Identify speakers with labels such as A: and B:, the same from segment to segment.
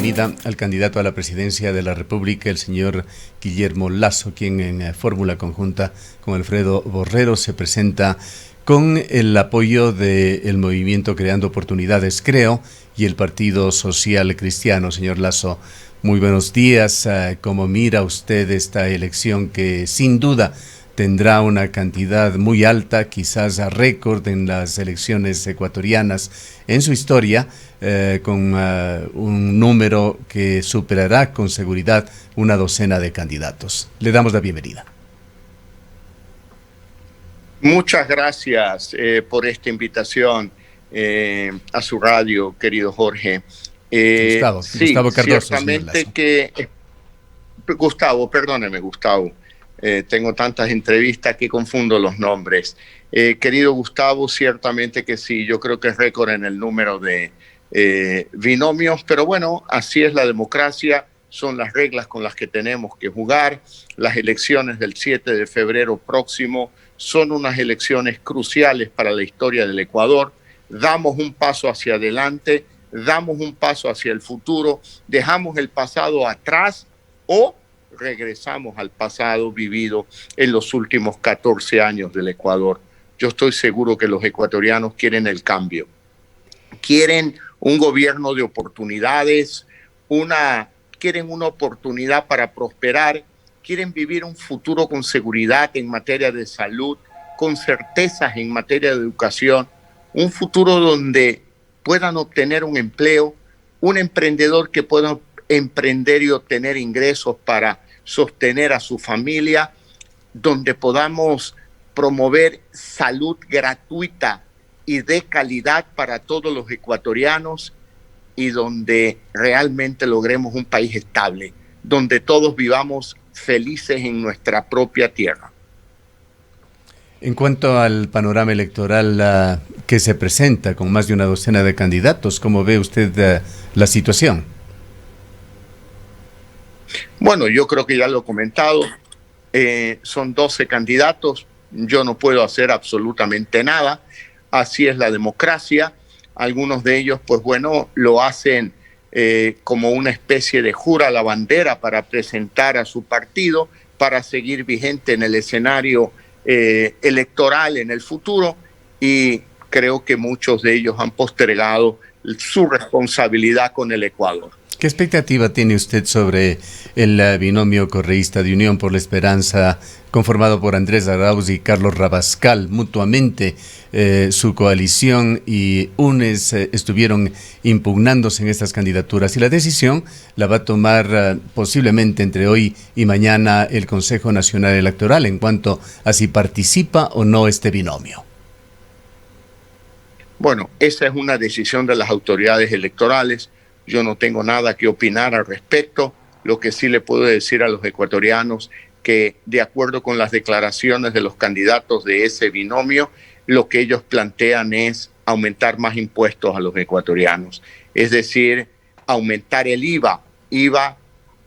A: bienvenida al candidato a la presidencia de la República, el señor Guillermo Lasso, quien en fórmula conjunta con Alfredo Borrero se presenta con el apoyo del movimiento Creando Oportunidades, creo, y el Partido Social Cristiano. Señor Lasso, muy buenos días. ¿Cómo mira usted esta elección que sin duda tendrá una cantidad muy alta, quizás a récord en las elecciones ecuatorianas en su historia, con un número que superará con seguridad una docena de candidatos? Le damos la bienvenida.
B: Muchas gracias por esta invitación a su radio, querido Jorge.
A: Gustavo Cardoso.
B: Ciertamente que... Gustavo, perdóneme, Gustavo. Tengo tantas entrevistas que confundo los nombres. Querido Gustavo, ciertamente que sí, yo creo que es récord en el número de binomios, pero bueno, así es la democracia, son las reglas con las que tenemos que jugar. Las elecciones del 7 de febrero próximo son unas elecciones cruciales para la historia del Ecuador. Damos un paso hacia adelante, damos un paso hacia el futuro, dejamos el pasado atrás o regresamos al pasado vivido en los últimos 14 años del Ecuador. Yo estoy seguro que los ecuatorianos quieren el cambio. Quieren un gobierno de oportunidades, quieren una oportunidad para prosperar, quieren vivir un futuro con seguridad en materia de salud, con certezas en materia de educación, un futuro donde puedan obtener un empleo, un emprendedor que pueda emprender y obtener ingresos para sostener a su familia, donde podamos promover salud gratuita y de calidad para todos los ecuatorianos y donde realmente logremos un país estable, donde todos vivamos felices en nuestra propia tierra.
A: En cuanto al panorama electoral que se presenta con más de una docena de candidatos, ¿cómo ve usted la situación?
B: Bueno, yo creo que ya lo he comentado, son 12 candidatos, yo no puedo hacer absolutamente nada, así es la democracia. Algunos de ellos, pues bueno, lo hacen como una especie de jura a la bandera para presentar a su partido, para seguir vigente en el escenario electoral en el futuro, y creo que muchos de ellos han postergado su responsabilidad con el Ecuador.
A: ¿Qué expectativa tiene usted sobre el binomio correísta de Unión por la Esperanza, conformado por Andrés Arauz y Carlos Rabascal? Mutuamente su coalición y UNES estuvieron impugnándose en estas candidaturas, y la decisión la va a tomar posiblemente entre hoy y mañana el Consejo Nacional Electoral en cuanto a si participa o no este binomio.
B: Bueno, esa es una decisión de las autoridades electorales. Yo no tengo nada que opinar al respecto. Lo que sí le puedo decir a los ecuatorianos que, de acuerdo con las declaraciones de los candidatos de ese binomio, lo que ellos plantean es aumentar más impuestos a los ecuatorianos. Es decir, aumentar el IVA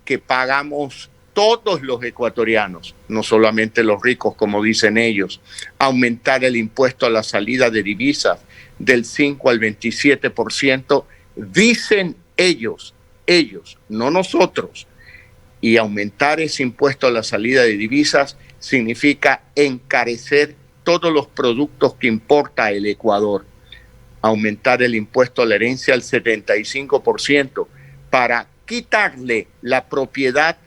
B: que pagamos todos los ecuatorianos, no solamente los ricos como dicen ellos. Aumentar el impuesto a la salida de divisas del 5 al 27%, dicen ellos, no nosotros. Y aumentar ese impuesto a la salida de divisas significa encarecer todos los productos que importa el Ecuador. Aumentar el impuesto a la herencia al 75% para quitarle la propiedad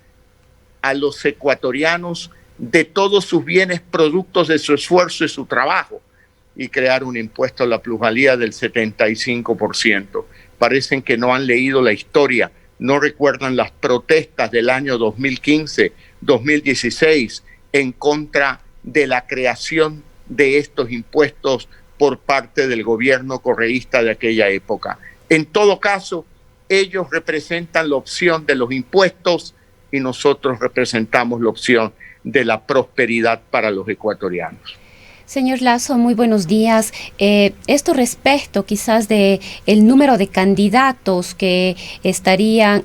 B: a los ecuatorianos de todos sus bienes, productos de su esfuerzo y su trabajo, y crear un impuesto a la plusvalía del 75%. Parecen que no han leído la historia, no recuerdan las protestas del año 2015, 2016 en contra de la creación de estos impuestos por parte del gobierno correísta de aquella época. En todo caso, ellos representan la opción de los impuestos y nosotros representamos la opción de la prosperidad para los ecuatorianos.
C: Señor Lasso, muy buenos días. Esto respecto quizás de el número de candidatos que estarían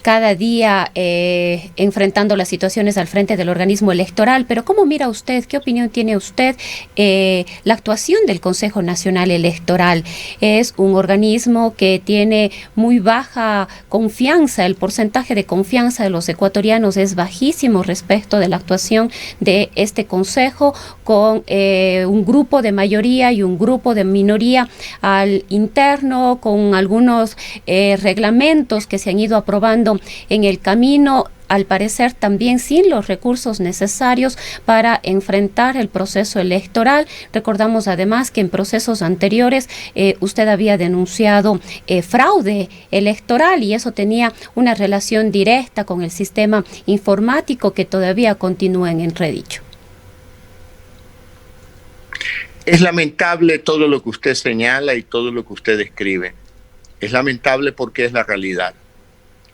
C: cada día enfrentando las situaciones al frente del organismo electoral, pero ¿cómo mira usted, qué opinión tiene usted la actuación del Consejo Nacional Electoral? Es un organismo que tiene muy baja confianza, el porcentaje de confianza de los ecuatorianos es bajísimo respecto de la actuación de este Consejo, con un grupo de mayoría y un grupo de minoría al interno, con algunos reglamentos que se han ido aprobando en el camino, al parecer también sin los recursos necesarios para enfrentar el proceso electoral. Recordamos además que en procesos anteriores usted había denunciado fraude electoral y eso tenía una relación directa con el sistema informático que todavía continúa en entredicho.
B: Es lamentable todo lo que usted señala y todo lo que usted describe. Es lamentable porque es la realidad.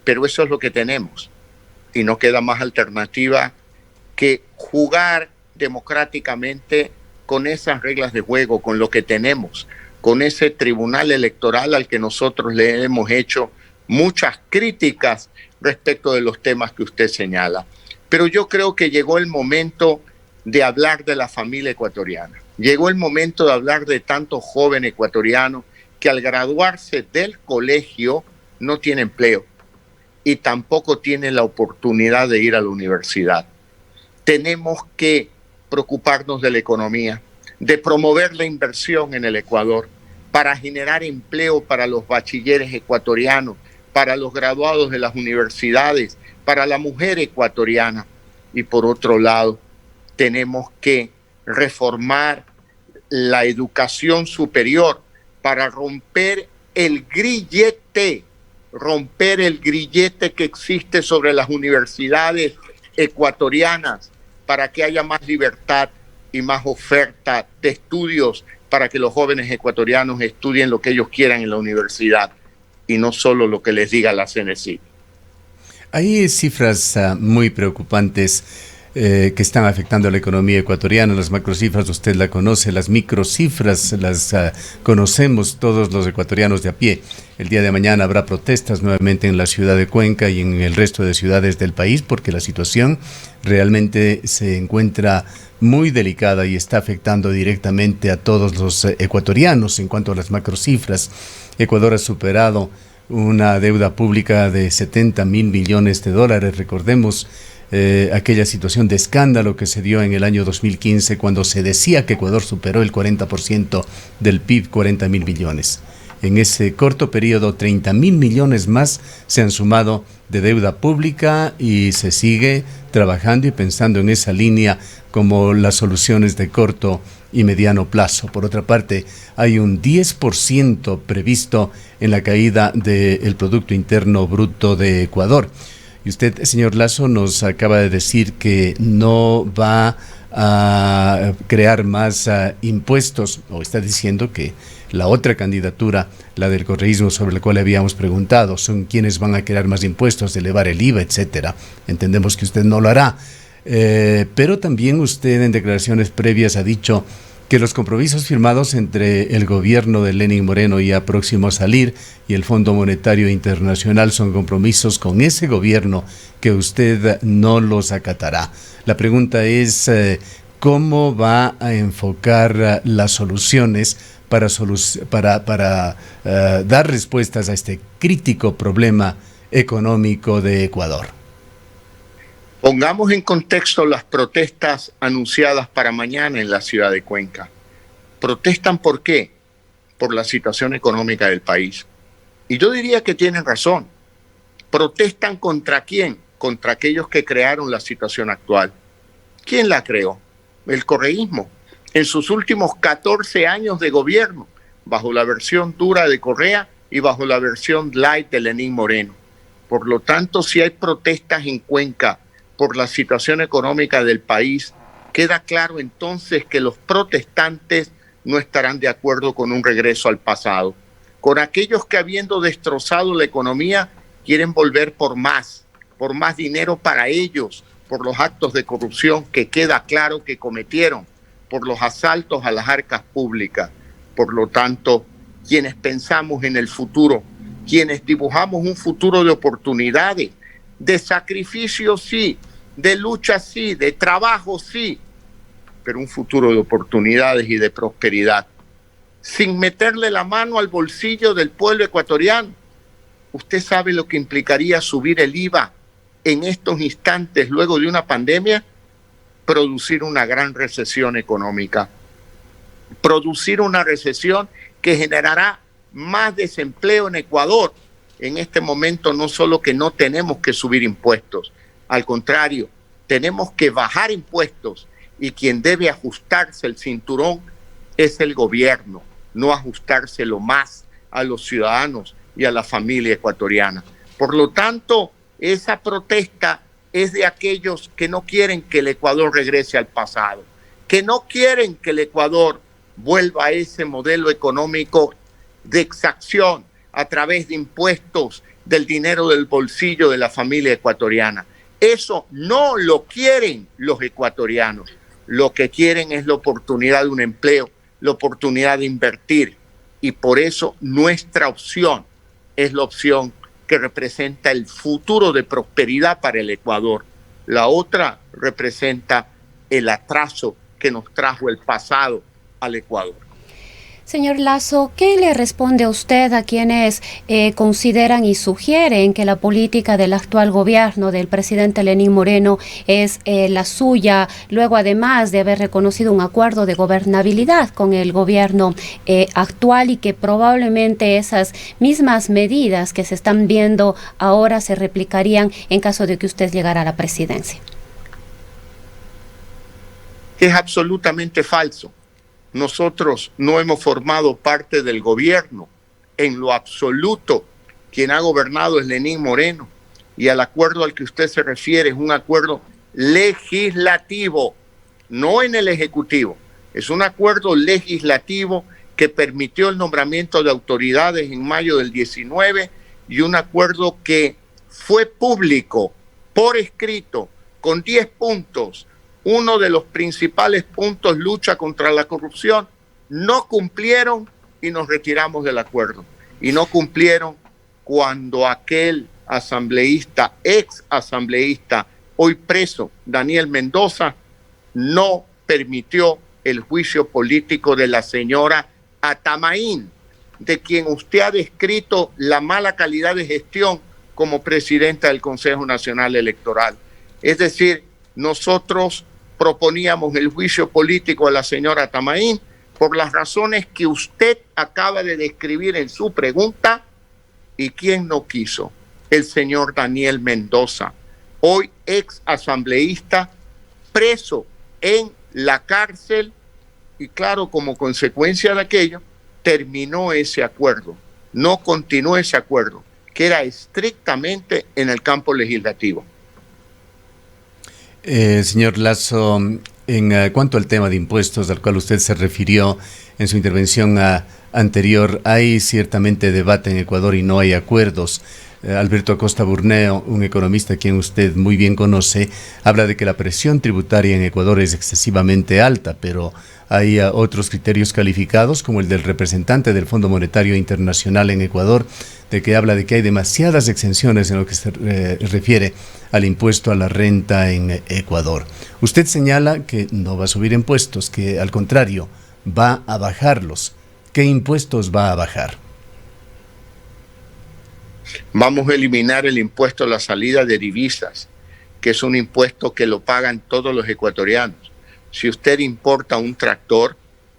B: Pero eso es lo que tenemos. Y no queda más alternativa que jugar democráticamente con esas reglas de juego, con lo que tenemos, con ese tribunal electoral al que nosotros le hemos hecho muchas críticas respecto de los temas que usted señala. Pero yo creo que llegó el momento de hablar de la familia ecuatoriana. Llegó el momento de hablar de tantos jóvenes ecuatorianos que al graduarse del colegio no tienen empleo y tampoco tienen la oportunidad de ir a la universidad. Tenemos que preocuparnos de la economía, de promover la inversión en el Ecuador para generar empleo para los bachilleres ecuatorianos, para los graduados de las universidades, para la mujer ecuatoriana. Y por otro lado, tenemos que reformar la educación superior para romper el grillete que existe sobre las universidades ecuatorianas, para que haya más libertad y más oferta de estudios para que los jóvenes ecuatorianos estudien lo que ellos quieran en la universidad y no solo lo que les diga la CNCI.
A: Hay cifras muy preocupantes que están afectando a la economía ecuatoriana. Las macrocifras usted la conoce, las microcifras las conocemos todos los ecuatorianos de a pie. El día de mañana habrá protestas nuevamente en la ciudad de Cuenca y en el resto de ciudades del país porque la situación realmente se encuentra muy delicada y está afectando directamente a todos los ecuatorianos. En cuanto a las macrocifras, Ecuador ha superado una deuda pública de 70,000 millones de dólares. Recordemos aquella situación de escándalo que se dio en el año 2015 cuando se decía que Ecuador superó el 40% del PIB, 40,000 millones. En ese corto periodo, 30,000 millones más se han sumado de deuda pública y se sigue trabajando y pensando en esa línea como las soluciones de corto y mediano plazo. Por otra parte, hay un 10% previsto en la caída del Producto Interno Bruto de Ecuador. Y usted, señor Lasso, nos acaba de decir que no va a crear más impuestos, o está diciendo que la otra candidatura, la del correísmo sobre la cual habíamos preguntado, son quienes van a crear más impuestos, elevar el IVA, etcétera. Entendemos que usted no lo hará. Pero también usted en declaraciones previas ha dicho que los compromisos firmados entre el gobierno de Lenín Moreno ya próximo a salir y el Fondo Monetario Internacional son compromisos con ese gobierno que usted no los acatará. La pregunta es, ¿cómo va a enfocar las soluciones para dar respuestas a este crítico problema económico de Ecuador?
B: Pongamos en contexto las protestas anunciadas para mañana en la ciudad de Cuenca. ¿Protestan por qué? Por la situación económica del país. Y yo diría que tienen razón. ¿Protestan contra quién? Contra aquellos que crearon la situación actual. ¿Quién la creó? El correísmo. En sus últimos 14 años de gobierno, bajo la versión dura de Correa y bajo la versión light de Lenín Moreno. Por lo tanto, si hay protestas en Cuenca por la situación económica del país, queda claro entonces que los protestantes no estarán de acuerdo con un regreso al pasado, con aquellos que habiendo destrozado la economía quieren volver por más dinero para ellos, por los actos de corrupción que queda claro que cometieron, por los asaltos a las arcas públicas. Por lo tanto, quienes pensamos en el futuro, quienes dibujamos un futuro de oportunidades, de sacrificio sí, de lucha sí, de trabajo sí, pero un futuro de oportunidades y de prosperidad, sin meterle la mano al bolsillo del pueblo ecuatoriano. ¿Usted sabe lo que implicaría subir el IVA en estos instantes luego de una pandemia? Producir una gran recesión económica, producir una recesión que generará más desempleo en Ecuador. En este momento no solo que no tenemos que subir impuestos, al contrario, tenemos que bajar impuestos, y quien debe ajustarse el cinturón es el gobierno, no ajustárselo más a los ciudadanos y a la familia ecuatoriana. Por lo tanto, esa protesta es de aquellos que no quieren que el Ecuador regrese al pasado, que no quieren que el Ecuador vuelva a ese modelo económico de exacción a través de impuestos del dinero del bolsillo de la familia ecuatoriana. Eso no lo quieren los ecuatorianos. Lo que quieren es la oportunidad de un empleo, la oportunidad de invertir, y por eso nuestra opción es la opción que representa el futuro de prosperidad para el Ecuador. La otra representa el atraso que nos trajo el pasado al Ecuador.
C: Señor Lasso, ¿qué le responde a usted a quienes consideran y sugieren que la política del actual gobierno del presidente Lenín Moreno es la suya, luego además de haber reconocido un acuerdo de gobernabilidad con el gobierno actual, y que probablemente esas mismas medidas que se están viendo ahora se replicarían en caso de que usted llegara a la presidencia?
B: Es absolutamente falso. Nosotros no hemos formado parte del gobierno en lo absoluto. Quien ha gobernado es Lenín Moreno, y el acuerdo al que usted se refiere es un acuerdo legislativo, no en el Ejecutivo. Es un acuerdo legislativo que permitió el nombramiento de autoridades en mayo del 19, y un acuerdo que fue público, por escrito, con 10 puntos. Uno de los principales puntos, lucha contra la corrupción. No cumplieron y nos retiramos del acuerdo. Y no cumplieron cuando aquel asambleísta, ex asambleísta, hoy preso, Daniel Mendoza, no permitió el juicio político de la señora Atamaín, de quien usted ha descrito la mala calidad de gestión como presidenta del Consejo Nacional Electoral. Es decir, nosotros proponíamos el juicio político a la señora Tamaín por las razones que usted acaba de describir en su pregunta. ¿Y quién no quiso? El señor Daniel Mendoza, hoy ex asambleísta, preso en la cárcel, y claro, como consecuencia de aquello, terminó ese acuerdo, no continuó ese acuerdo, que era estrictamente en el campo legislativo.
A: Señor Lasso, en cuanto al tema de impuestos al cual usted se refirió en su intervención anterior, hay ciertamente debate en Ecuador y no hay acuerdos. Alberto Acosta Burneo, un economista a quien usted muy bien conoce, habla de que la presión tributaria en Ecuador es excesivamente alta, pero hay otros criterios calificados, como el del representante del Fondo Monetario Internacional en Ecuador, de que habla de que hay demasiadas exenciones en lo que se refiere al impuesto a la renta en Ecuador. Usted señala que no va a subir impuestos, que al contrario va a bajarlos. ¿Qué impuestos va a bajar?
B: Vamos a eliminar el impuesto a la salida de divisas, que es un impuesto que lo pagan todos los ecuatorianos. Si usted importa un tractor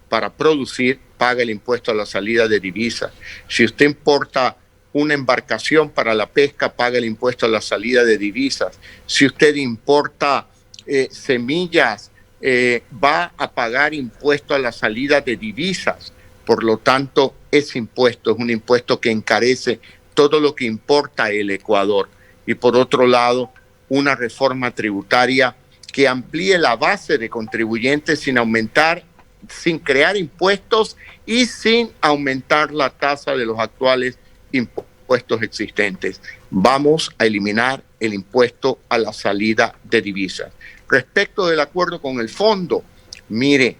B: para producir, paga el impuesto a la salida de divisas. Si usted importa una embarcación para la pesca, paga el impuesto a la salida de divisas. Si usted importa semillas, va a pagar impuesto a la salida de divisas. Por lo tanto, ese impuesto es un impuesto que encarece todo lo que importa el Ecuador. Y por otro lado, una reforma tributaria que amplíe la base de contribuyentes sin crear impuestos y sin aumentar la tasa de los actuales impuestos existentes. Vamos a eliminar el impuesto a la salida de divisas. Respecto del acuerdo con el fondo, mire,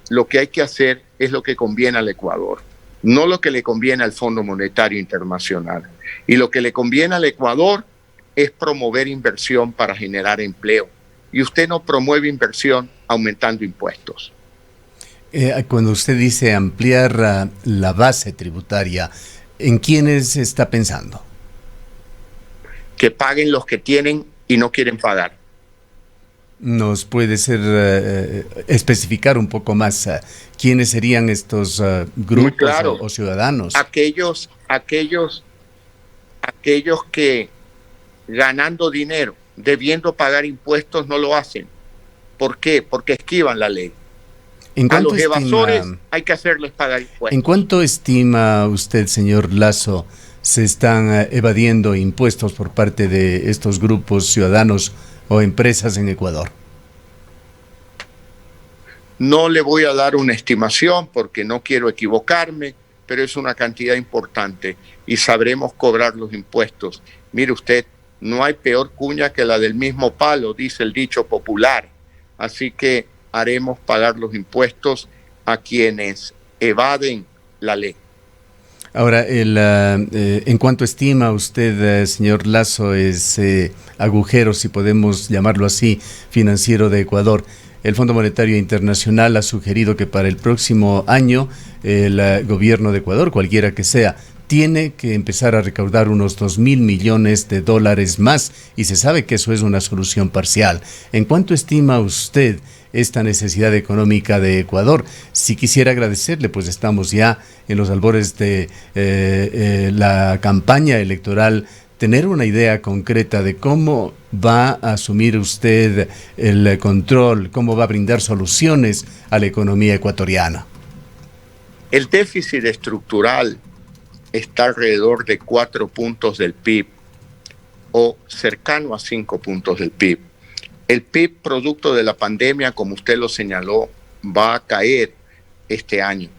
B: lo que hay que hacer es lo que conviene al Ecuador. no lo que le conviene al Fondo Monetario Internacional. Y lo que le conviene al Ecuador es promover inversión para generar empleo. Y usted no promueve inversión aumentando impuestos.
A: Cuando usted dice ampliar la base tributaria, ¿en quiénes está pensando?
B: Que paguen los que tienen y no quieren pagar.
A: ¿Nos puede especificar un poco más quiénes serían estos grupos
B: claro,
A: o ciudadanos?
B: Aquellos que ganando dinero, debiendo pagar impuestos, no lo hacen. ¿Por qué? Porque esquivan la ley. A los evasores hay que hacerles pagar impuestos.
A: ¿En cuánto estima usted, señor Lasso, se están evadiendo impuestos por parte de estos grupos ciudadanos o empresas en Ecuador?
B: No le voy a dar una estimación porque no quiero equivocarme, pero es una cantidad importante y sabremos cobrar los impuestos. Mire usted, no hay peor cuña que la del mismo palo, dice el dicho popular. Así que haremos pagar los impuestos a quienes evaden la ley.
A: Ahora, ¿en cuánto estima usted, señor Lasso, ese agujero, si podemos llamarlo así, financiero de Ecuador? El Fondo Monetario Internacional ha sugerido que para el próximo año el gobierno de Ecuador, cualquiera que sea, tiene que empezar a recaudar unos 2.000 millones de dólares más, y se sabe que eso es una solución parcial. ¿En cuánto estima usted esta necesidad económica de Ecuador? Si quisiera agradecerle, pues estamos ya en los albores de la campaña electoral, tener una idea concreta de cómo va a asumir usted el control, cómo va a brindar soluciones a la economía ecuatoriana.
B: El déficit estructural está alrededor de 4 puntos del PIB o cercano a 5 puntos del PIB. El PIB producto de la pandemia, como usted lo señaló, va a caer este año.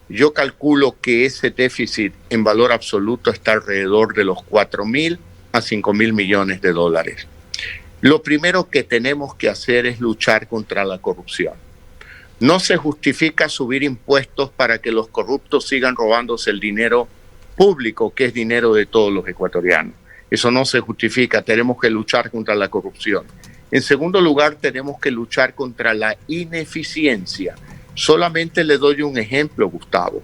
B: Yo calculo que ese déficit en valor absoluto está alrededor de los 4.000 a 5.000 millones de dólares. Lo primero que tenemos que hacer es luchar contra la corrupción. No se justifica subir impuestos para que los corruptos sigan robándose el dinero público, que es dinero de todos los ecuatorianos. Eso no se justifica, tenemos que luchar contra la corrupción. En segundo lugar, tenemos que luchar contra la ineficiencia. Solamente le doy un ejemplo, Gustavo.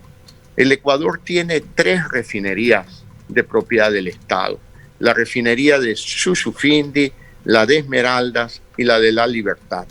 B: El Ecuador tiene 3 refinerías de propiedad del Estado. La refinería de Shushufindi, la de Esmeraldas y la de La Libertad.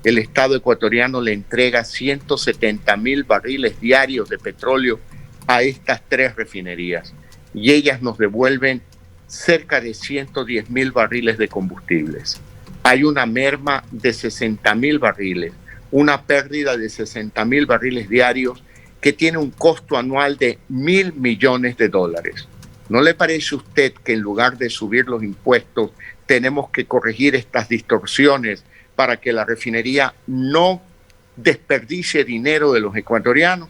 B: El Estado ecuatoriano le entrega 170.000 barriles diarios de petróleo a estas 3 refinerías y ellas nos devuelven cerca de 110.000 barriles de combustibles. Hay una merma de 60.000 barriles, una pérdida de 60.000 barriles diarios que tiene un costo anual de 1.000 millones de dólares. ¿No le parece a usted que en lugar de subir los impuestos tenemos que corregir estas distorsiones para que la refinería no desperdicie dinero de los ecuatorianos?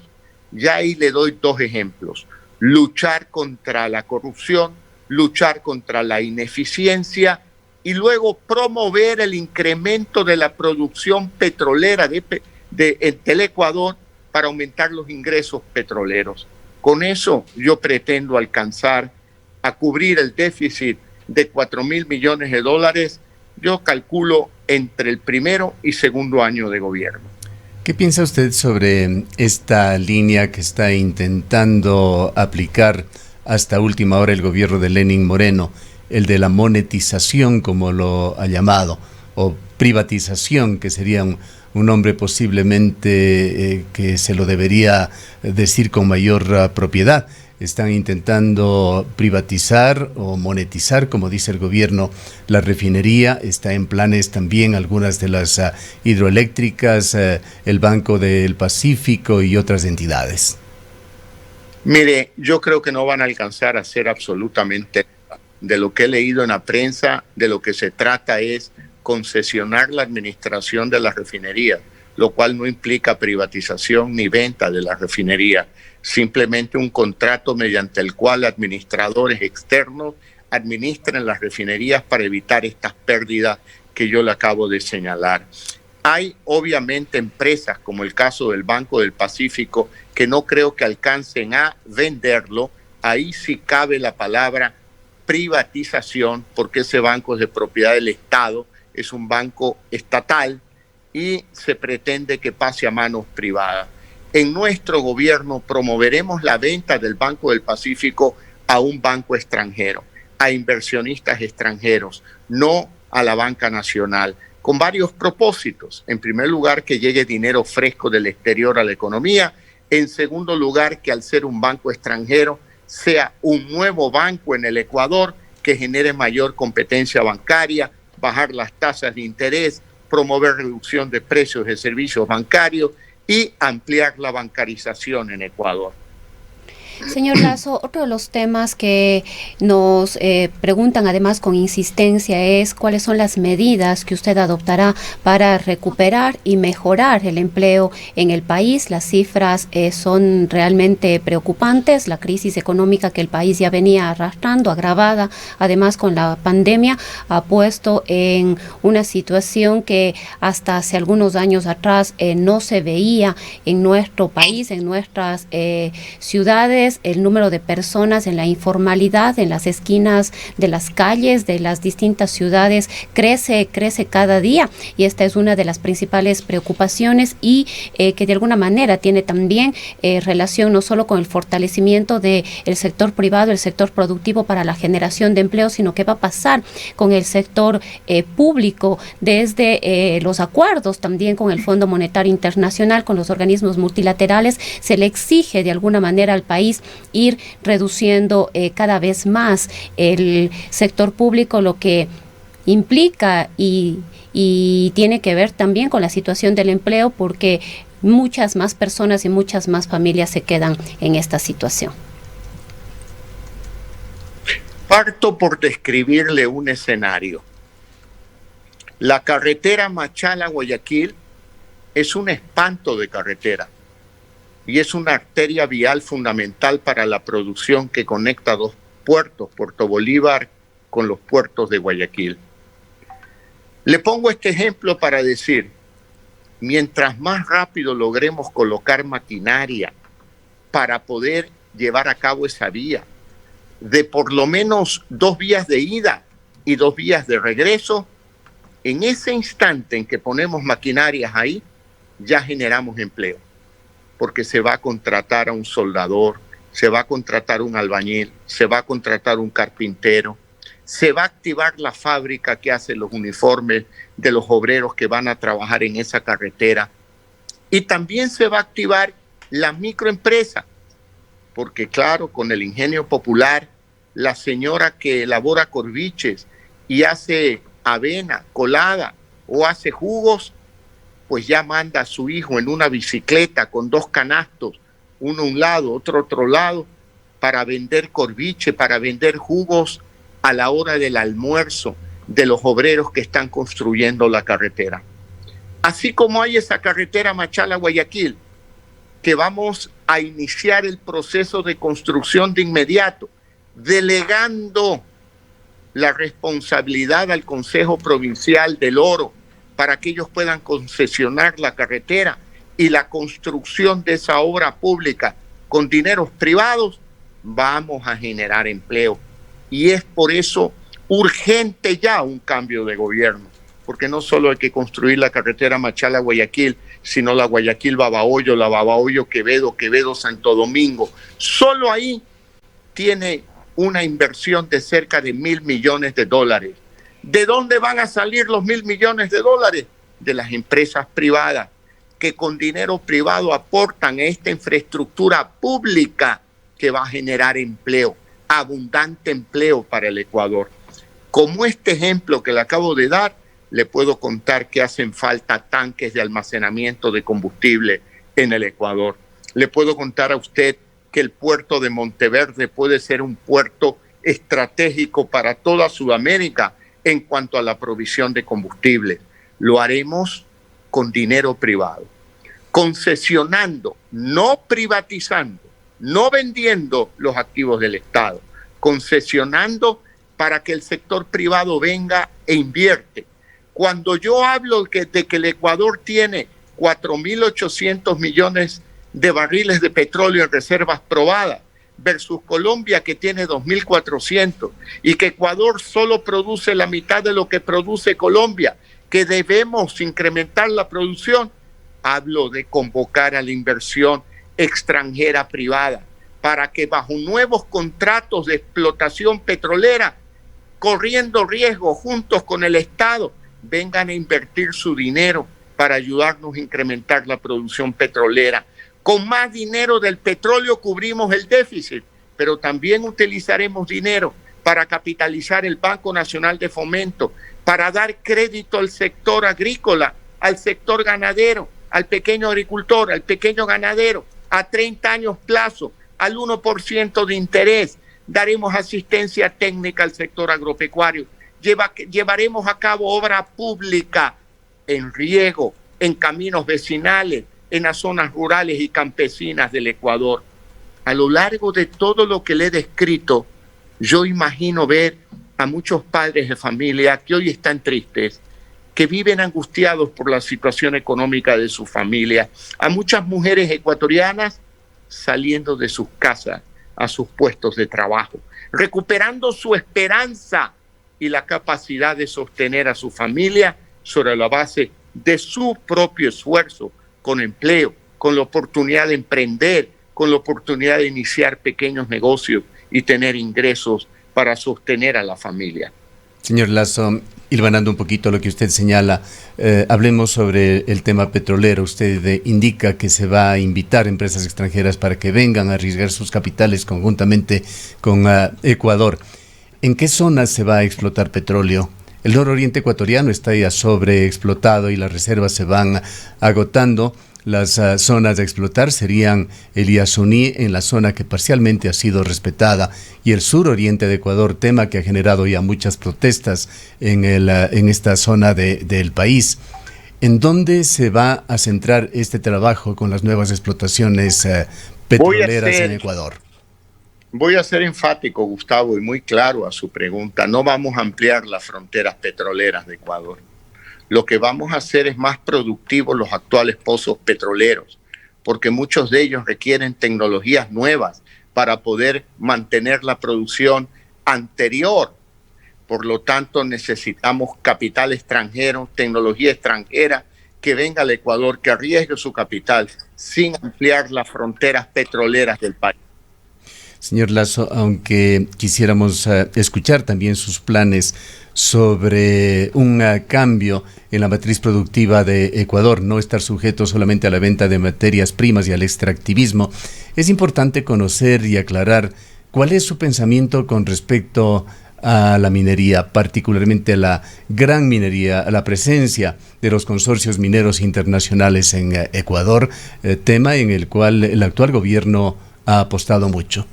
B: Ya ahí le doy 2 ejemplos. Luchar contra la corrupción, luchar contra la ineficiencia y luego promover el incremento de la producción petrolera del Ecuador para aumentar los ingresos petroleros. Con eso yo pretendo alcanzar a cubrir el déficit de 4.000 millones de dólares, yo calculo entre el primero y segundo año de gobierno.
A: ¿Qué piensa usted sobre esta línea que está intentando aplicar hasta última hora el gobierno de Lenín Moreno, el de la monetización, como lo ha llamado, o privatización, que sería un nombre posiblemente que se lo debería decir con mayor propiedad? Están intentando privatizar o monetizar, como dice el gobierno, la refinería. Está en planes también algunas de las hidroeléctricas, el Banco del Pacífico y otras entidades.
B: Mire, yo creo que no van a alcanzar a hacer absolutamente nada. De lo que he leído en la prensa, de lo que se trata es concesionar la administración de las refinerías, lo cual no implica privatización ni venta de la refinería, simplemente un contrato mediante el cual administradores externos administran las refinerías para evitar estas pérdidas que yo le acabo de señalar. Hay obviamente empresas como el caso del Banco del Pacífico que no creo que alcancen a venderlo, ahí sí cabe la palabra privatización, porque ese banco es de propiedad del Estado, es un banco estatal y se pretende que pase a manos privadas. En nuestro gobierno promoveremos la venta del Banco del Pacífico a un banco extranjero, a inversionistas extranjeros, no a la banca nacional, con varios propósitos. En primer lugar, que llegue dinero fresco del exterior a la economía. En segundo lugar, que al ser un banco extranjero sea un nuevo banco en el Ecuador que genere mayor competencia bancaria, bajar las tasas de interés, promover reducción de precios de servicios bancarios y ampliar la bancarización en Ecuador.
C: Señor Lasso, otro de los temas que nos preguntan además con insistencia es cuáles son las medidas que usted adoptará para recuperar y mejorar el empleo en el país. Las cifras son realmente preocupantes. La crisis económica que el país ya venía arrastrando, agravada además con la pandemia, ha puesto en una situación que hasta hace algunos años atrás no se veía en nuestro país, en nuestras ciudades. El número de personas en la informalidad, en las esquinas de las calles de las distintas ciudades crece cada día, y esta es una de las principales preocupaciones y que de alguna manera tiene también relación no solo con el fortalecimiento del sector privado, el sector productivo para la generación de empleo, sino que va a pasar con el sector público desde los acuerdos también con el Fondo Monetario Internacional, con los organismos multilaterales. Se le exige de alguna manera al país ir reduciendo cada vez más el sector público, lo que implica y tiene que ver también con la situación del empleo, porque muchas más personas y muchas más familias se quedan en esta situación.
B: Parto por describirle un escenario. La carretera Machala-Guayaquil es un espanto de carretera y es una arteria vial fundamental para la producción que conecta dos puertos, Puerto Bolívar con los puertos de Guayaquil. Le pongo este ejemplo para decir, mientras más rápido logremos colocar maquinaria para poder llevar a cabo esa vía, de por lo menos 2 vías de ida y 2 vías de regreso, en ese instante en que ponemos maquinarias ahí, ya generamos empleo, porque se va a contratar a un soldador, se va a contratar un albañil, se va a contratar un carpintero, se va a activar la fábrica que hace los uniformes de los obreros que van a trabajar en esa carretera, y también se va a activar la microempresa, porque claro, con el ingenio popular, la señora que elabora corviches y hace avena colada o hace jugos, pues ya manda a su hijo en una bicicleta con 2 canastos, uno a un lado, otro lado, para vender corviche, para vender jugos a la hora del almuerzo de los obreros que están construyendo la carretera. Así como hay esa carretera Machala-Guayaquil, que vamos a iniciar el proceso de construcción de inmediato, delegando la responsabilidad al Consejo Provincial del Oro, para que ellos puedan concesionar la carretera y la construcción de esa obra pública con dineros privados, vamos a generar empleo. Y es por eso urgente ya un cambio de gobierno, porque no solo hay que construir la carretera Machala-Guayaquil, sino la Guayaquil-Babahoyo, la Babahoyo-Quevedo, Quevedo-Santo Domingo. Solo ahí tiene una inversión de cerca de $1.000 millones. ¿De dónde van a salir los $1.000 millones? De las empresas privadas, que con dinero privado aportan a esta infraestructura pública que va a generar empleo, abundante empleo para el Ecuador. Como este ejemplo que le acabo de dar, le puedo contar que hacen falta tanques de almacenamiento de combustible en el Ecuador. Le puedo contar a usted que el puerto de Monteverde puede ser un puerto estratégico para toda Sudamérica en cuanto a la provisión de combustible. Lo haremos con dinero privado, concesionando, no privatizando, no vendiendo los activos del Estado, concesionando para que el sector privado venga e invierte. Cuando yo hablo de que el Ecuador tiene 4.800 millones de barriles de petróleo en reservas probadas, versus Colombia, que tiene 2.400, y que Ecuador solo produce la mitad de lo que produce Colombia, que debemos incrementar la producción. Hablo de convocar a la inversión extranjera privada para que bajo nuevos contratos de explotación petrolera, corriendo riesgo juntos con el Estado, vengan a invertir su dinero para ayudarnos a incrementar la producción petrolera. Con más dinero del petróleo cubrimos el déficit, pero también utilizaremos dinero para capitalizar el Banco Nacional de Fomento, para dar crédito al sector agrícola, al sector ganadero, al pequeño agricultor, al pequeño ganadero, a 30 años plazo, al 1% de interés. Daremos asistencia técnica al sector agropecuario. Llevaremos a cabo obra pública en riego, en caminos vecinales, en las zonas rurales y campesinas del Ecuador. A lo largo de todo lo que le he descrito, yo imagino ver a muchos padres de familia que hoy están tristes, que viven angustiados por la situación económica de su familia, a muchas mujeres ecuatorianas saliendo de sus casas a sus puestos de trabajo, recuperando su esperanza y la capacidad de sostener a su familia sobre la base de su propio esfuerzo, con empleo, con la oportunidad de emprender, con la oportunidad de iniciar pequeños negocios y tener ingresos para sostener a la familia.
A: Señor Lasso, hilvanando un poquito lo que usted señala, hablemos sobre el tema petrolero. Usted indica que se va a invitar empresas extranjeras para que vengan a arriesgar sus capitales conjuntamente con Ecuador. ¿En qué zonas se va a explotar petróleo? El nororiente ecuatoriano está ya sobreexplotado y las reservas se van agotando. Las zonas a explotar serían el Yasuní, en la zona que parcialmente ha sido respetada, y el suroriente de Ecuador, tema que ha generado ya muchas protestas en esta zona del país. ¿En dónde se va a centrar este trabajo con las nuevas explotaciones petroleras en Ecuador?
B: Voy a ser enfático, Gustavo, y muy claro a su pregunta. No vamos a ampliar las fronteras petroleras de Ecuador. Lo que vamos a hacer es más productivos los actuales pozos petroleros, porque muchos de ellos requieren tecnologías nuevas para poder mantener la producción anterior. Por lo tanto, necesitamos capital extranjero, tecnología extranjera que venga al Ecuador, que arriesgue su capital sin ampliar las fronteras petroleras del país.
A: Señor Lasso, aunque quisiéramos escuchar también sus planes sobre un cambio en la matriz productiva de Ecuador, no estar sujeto solamente a la venta de materias primas y al extractivismo, es importante conocer y aclarar cuál es su pensamiento con respecto a la minería, particularmente a la gran minería, a la presencia de los consorcios mineros internacionales en Ecuador, tema en el cual el actual gobierno ha apostado mucho.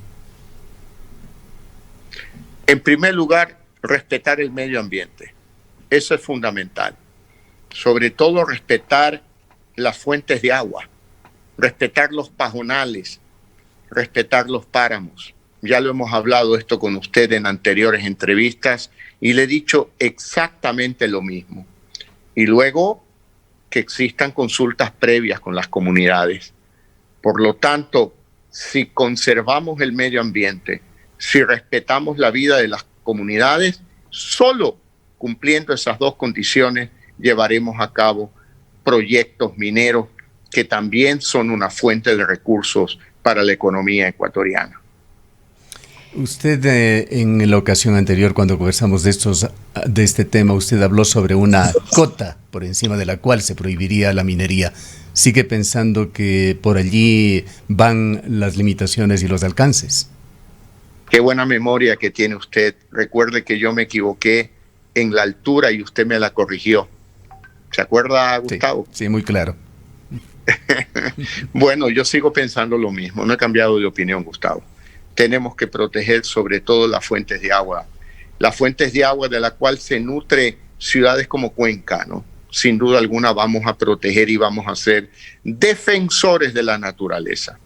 B: En primer lugar, respetar el medio ambiente. Eso es fundamental. Sobre todo, respetar las fuentes de agua, respetar los pajonales, respetar los páramos. Ya lo hemos hablado esto con usted en anteriores entrevistas y le he dicho exactamente lo mismo. Y luego, que existan consultas previas con las comunidades. Por lo tanto, si conservamos el medio ambiente, si respetamos la vida de las comunidades, solo cumpliendo esas dos condiciones llevaremos a cabo proyectos mineros que también son una fuente de recursos para la economía ecuatoriana.
A: Usted en la ocasión anterior, cuando conversamos de este tema, usted habló sobre una cota por encima de la cual se prohibiría la minería. ¿Sigue pensando que por allí van las limitaciones y los alcances?
B: Qué buena memoria que tiene usted. Recuerde que yo me equivoqué en la altura y usted me la corrigió. ¿Se acuerda, Gustavo?
A: Sí, muy claro.
B: Bueno, yo sigo pensando lo mismo. No he cambiado de opinión, Gustavo. Tenemos que proteger sobre todo las fuentes de agua. Las fuentes de agua de la cual se nutre ciudades como Cuenca, ¿no? Sin duda alguna vamos a proteger y vamos a ser defensores de la naturaleza.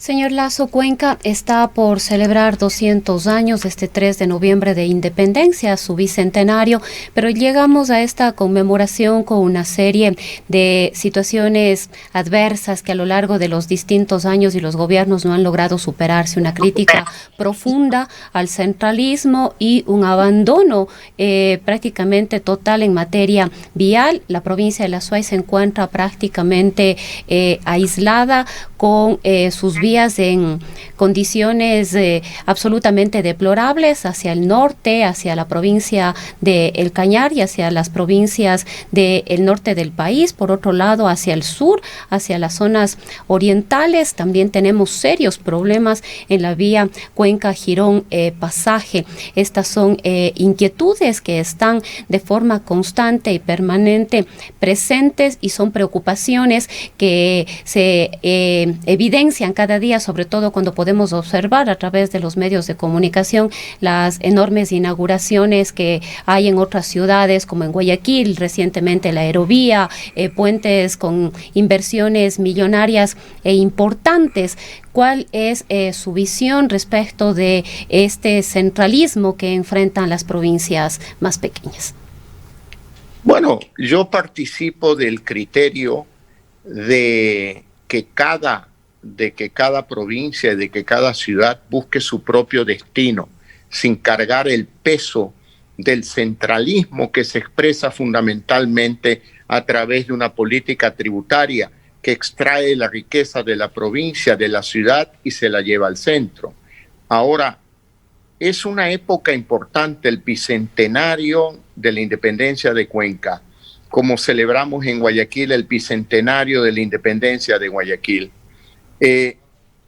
C: Señor Lasso, Cuenca está por celebrar 200 años este 3 de noviembre de independencia, su bicentenario, pero llegamos a esta conmemoración con una serie de situaciones adversas que a lo largo de los distintos años y los gobiernos no han logrado superarse, una crítica profunda al centralismo y un abandono prácticamente total en materia vial. La provincia de La Suay se encuentra prácticamente aislada con sus vías en condiciones absolutamente deplorables hacia el norte, hacia la provincia de El Cañar y hacia las provincias del norte del país. Por otro lado, hacia el sur, hacia las zonas orientales, también tenemos serios problemas en la vía Cuenca-Girón-Pasaje. Estas son inquietudes que están de forma constante y permanente presentes y son preocupaciones que se evidencian cada día, sobre todo cuando podemos observar a través de los medios de comunicación las enormes inauguraciones que hay en otras ciudades, como en Guayaquil, recientemente la aerovía, puentes con inversiones millonarias e importantes. ¿Cuál es su visión respecto de este centralismo que enfrentan las provincias más pequeñas?
B: Bueno, yo participo del criterio de que cada provincia, de que cada ciudad busque su propio destino, sin cargar el peso del centralismo que se expresa fundamentalmente a través de una política tributaria que extrae la riqueza de la provincia, de la ciudad y se la lleva al centro. Ahora, es una época importante, el bicentenario de la independencia de Cuenca, como celebramos en Guayaquil el bicentenario de la independencia de Guayaquil.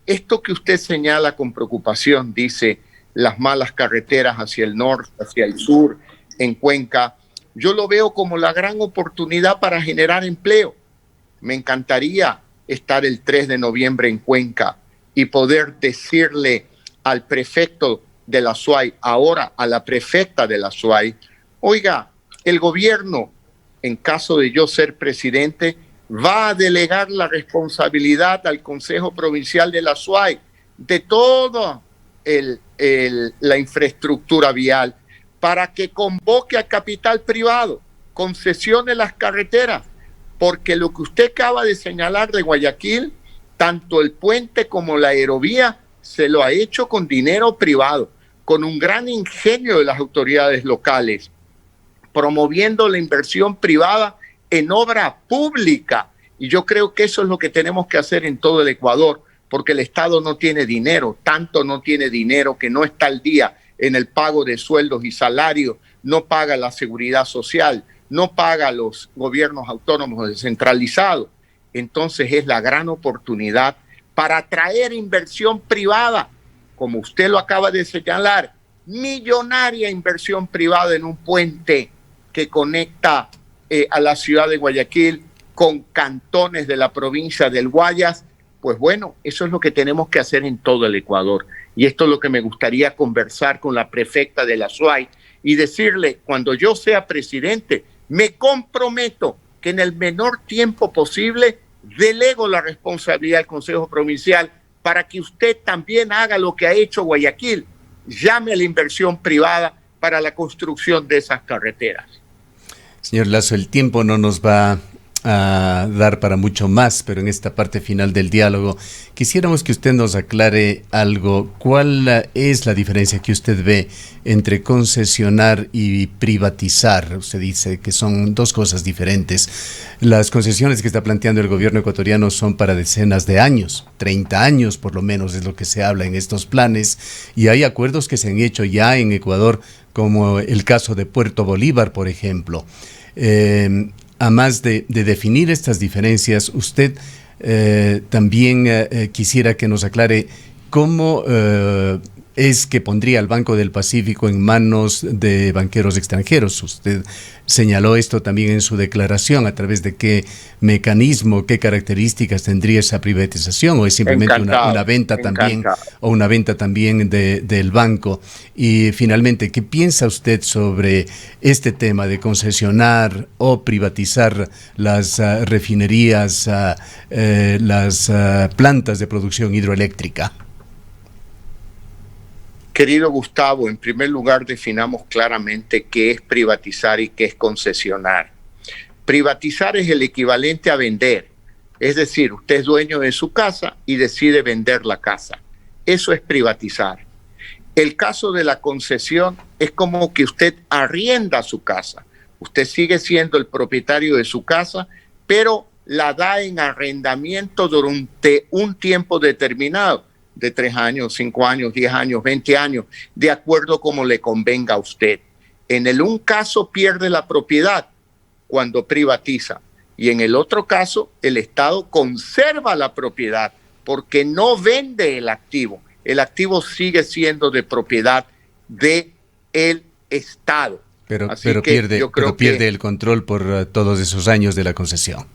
B: Esto que usted señala con preocupación, dice, las malas carreteras hacia el norte, hacia el sur, en Cuenca, yo lo veo como la gran oportunidad para generar empleo. Me encantaría estar el 3 de noviembre en Cuenca y poder decirle al prefecto de La Suay, ahora a la prefecta de La Suay, oiga, el gobierno, en caso de yo ser presidente, va a delegar la responsabilidad al Consejo Provincial de La Suay de toda la infraestructura vial para que convoque a capital privado, concesione las carreteras, porque lo que usted acaba de señalar de Guayaquil, tanto el puente como la aerovía, se lo ha hecho con dinero privado, con un gran ingenio de las autoridades locales, promoviendo la inversión privada en obra pública. Y yo creo que eso es lo que tenemos que hacer en todo el Ecuador, porque el Estado no tiene dinero, tanto no tiene dinero que no está al día en el pago de sueldos y salarios, no paga la seguridad social, no paga los gobiernos autónomos descentralizados. Entonces es la gran oportunidad para atraer inversión privada, como usted lo acaba de señalar, millonaria inversión privada en un puente que conecta a la ciudad de Guayaquil con cantones de la provincia del Guayas. Pues bueno, eso es lo que tenemos que hacer en todo el Ecuador. Y esto es lo que me gustaría conversar con la prefecta de La Suay y decirle, cuando yo sea presidente, me comprometo que en el menor tiempo posible delego la responsabilidad al Consejo Provincial para que usted también haga lo que ha hecho Guayaquil, llame a la inversión privada para la construcción de esas carreteras.
A: Señor Lasso, el tiempo no nos va a dar para mucho más, pero en esta parte final del diálogo quisiéramos que usted nos aclare algo. ¿Cuál es la diferencia que usted ve entre concesionar y privatizar? Usted dice que son dos cosas diferentes. Las concesiones que está planteando el gobierno ecuatoriano son para decenas de años, 30 años por lo menos es lo que se habla en estos planes, y hay acuerdos que se han hecho ya en Ecuador, como el caso de Puerto Bolívar, por ejemplo. A más de definir estas diferencias, usted también quisiera que nos aclare cómo es que pondría al Banco del Pacífico en manos de banqueros extranjeros. Usted señaló esto también en su declaración. ¿A través de qué mecanismo, qué características tendría esa privatización? ¿O es simplemente una venta también, o una venta también del banco? Y finalmente, ¿qué piensa usted sobre este tema de concesionar o privatizar las refinerías, las plantas de producción hidroeléctrica?
B: Querido Gustavo, en primer lugar definamos claramente qué es privatizar y qué es concesionar. Privatizar es el equivalente a vender, es decir, usted es dueño de su casa y decide vender la casa. Eso es privatizar. El caso de la concesión es como que usted arrienda su casa. Usted sigue siendo el propietario de su casa, pero la da en arrendamiento durante un tiempo determinado, de 3 años, 5 años, 10 años, 20 años, de acuerdo como le convenga a usted. En el un caso pierde la propiedad cuando privatiza, y en el otro caso el Estado conserva la propiedad porque no vende el activo. El activo sigue siendo de propiedad del Estado.
A: Pero pierde el control por todos esos años de la concesión.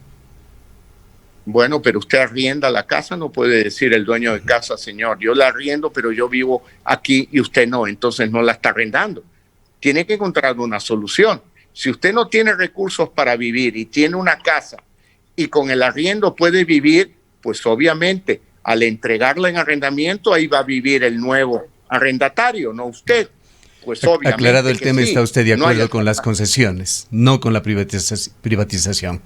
B: Bueno, pero usted arrienda la casa, no puede decir el dueño de casa, señor, yo la arriendo, pero yo vivo aquí y usted no, entonces no la está arrendando. Tiene que encontrar una solución. Si usted no tiene recursos para vivir y tiene una casa y con el arriendo puede vivir, pues obviamente al entregarla en arrendamiento, ahí va a vivir el nuevo arrendatario, no usted. Pues obviamente.
A: Aclarado el tema, sí, ¿está usted de acuerdo con las concesiones, no con la privatización?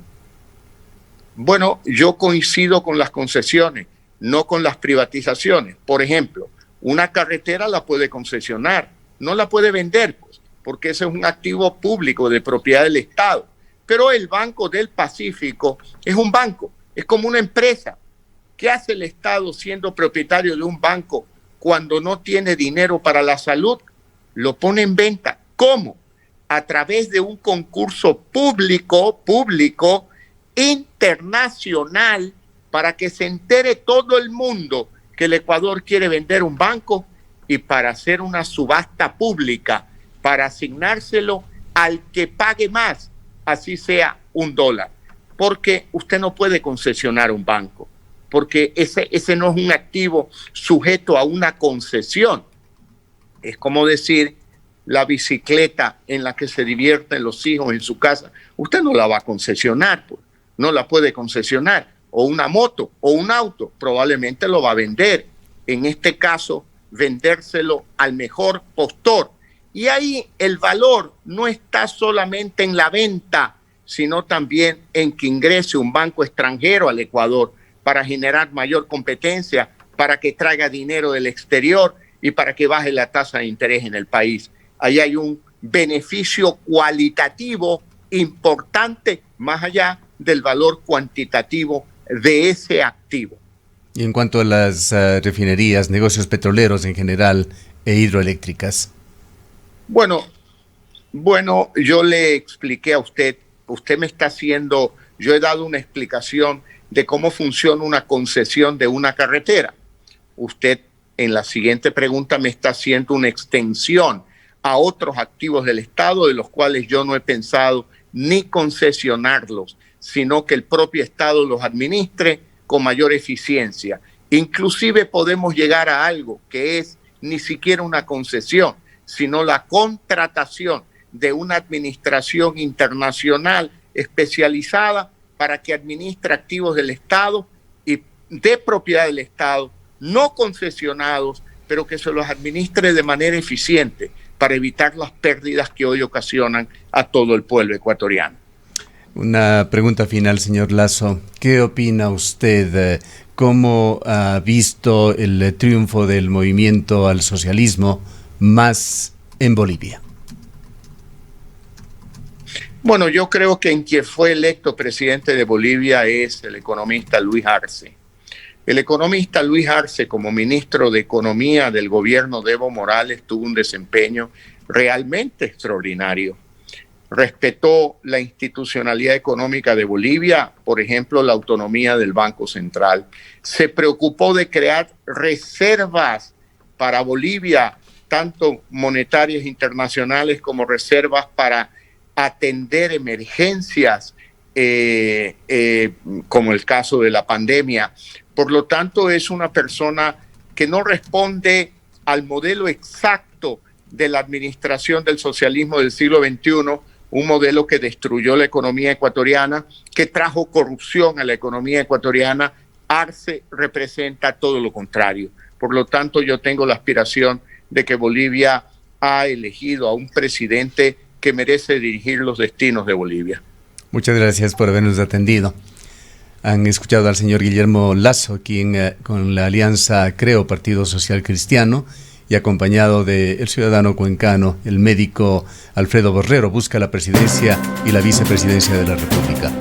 B: Bueno, yo coincido con las concesiones, no con las privatizaciones. Por ejemplo, una carretera la puede concesionar, no la puede vender, pues, porque ese es un activo público de propiedad del Estado. Pero el Banco del Pacífico es un banco, es como una empresa. ¿Qué hace el Estado siendo propietario de un banco cuando no tiene dinero para la salud? Lo pone en venta. ¿Cómo? A través de un concurso público internacional, para que se entere todo el mundo que el Ecuador quiere vender un banco, y para hacer una subasta pública para asignárselo al que pague más, así sea $1, porque usted no puede concesionar un banco, porque ese no es un activo sujeto a una concesión. Es como decir, la bicicleta en la que se divierten los hijos en su casa, usted no la va a concesionar, pues. No la puede concesionar, o una moto o un auto, probablemente lo va a vender. En este caso, vendérselo al mejor postor. Y ahí el valor no está solamente en la venta, sino también en que ingrese un banco extranjero al Ecuador para generar mayor competencia, para que traiga dinero del exterior y para que baje la tasa de interés en el país. Ahí hay un beneficio cualitativo importante, más allá del valor cuantitativo de ese activo.
A: Y en cuanto a las refinerías, negocios petroleros en general e hidroeléctricas. Bueno,
B: yo le expliqué a usted me está haciendo, yo he dado una explicación de cómo funciona una concesión de una carretera. Usted en la siguiente pregunta me está haciendo una extensión a otros activos del Estado, de los cuales yo no he pensado ni concesionarlos, sino que el propio Estado los administre con mayor eficiencia. Inclusive podemos llegar a algo que es ni siquiera una concesión, sino la contratación de una administración internacional especializada para que administre activos del Estado y de propiedad del Estado, no concesionados, pero que se los administre de manera eficiente para evitar las pérdidas que hoy ocasionan a todo el pueblo ecuatoriano.
A: Una pregunta final, señor Lasso. ¿Qué opina usted? ¿Cómo ha visto el triunfo del movimiento al socialismo más en Bolivia?
B: Bueno, yo creo que quien fue electo presidente de Bolivia es el economista Luis Arce. El economista Luis Arce, como ministro de Economía del gobierno de Evo Morales, tuvo un desempeño realmente extraordinario. Respetó la institucionalidad económica de Bolivia, por ejemplo, la autonomía del Banco Central. Se preocupó de crear reservas para Bolivia, tanto monetarias internacionales como reservas para atender emergencias, como el caso de la pandemia. Por lo tanto, es una persona que no responde al modelo exacto de la administración del socialismo del siglo XXI, un modelo que destruyó la economía ecuatoriana, que trajo corrupción a la economía ecuatoriana. Arce representa todo lo contrario. Por lo tanto, yo tengo la aspiración de que Bolivia ha elegido a un presidente que merece dirigir los destinos de Bolivia.
A: Muchas gracias por habernos atendido. Han escuchado al señor Guillermo Lasso, quien con la alianza Creo, Partido Social Cristiano, y acompañado del ciudadano cuencano, el médico Alfredo Borrero, busca la presidencia y la vicepresidencia de la República.